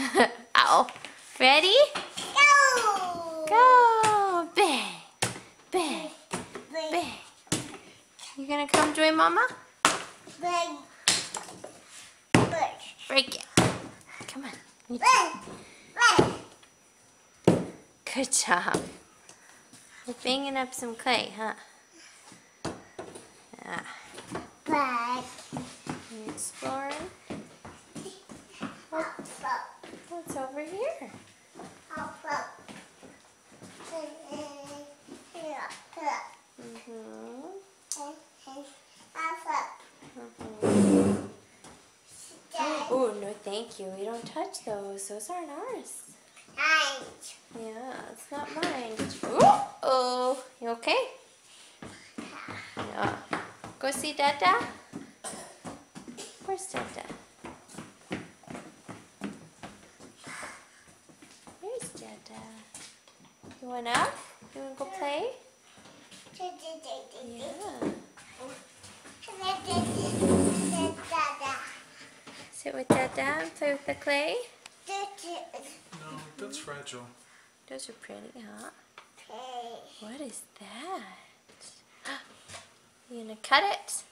Ow. Ready? Go! Go! Bang! Bang! Bang! You gonna come join Mama? Bang! Break it. Come on. Bang! Good job. You're banging up some clay, huh? Yeah. Bang! You exploring? What's over here? Oh, no thank you. We don't touch those. Those aren't ours. Yeah, it's not mine. Oh, you okay? Yeah. Go see Dada. Where's Dada? Where's Dada? You want up? You want to go play? Yeah. Sit with Dada and play with the clay. No, that's fragile. Those are pretty, huh? What is that? You gonna cut it?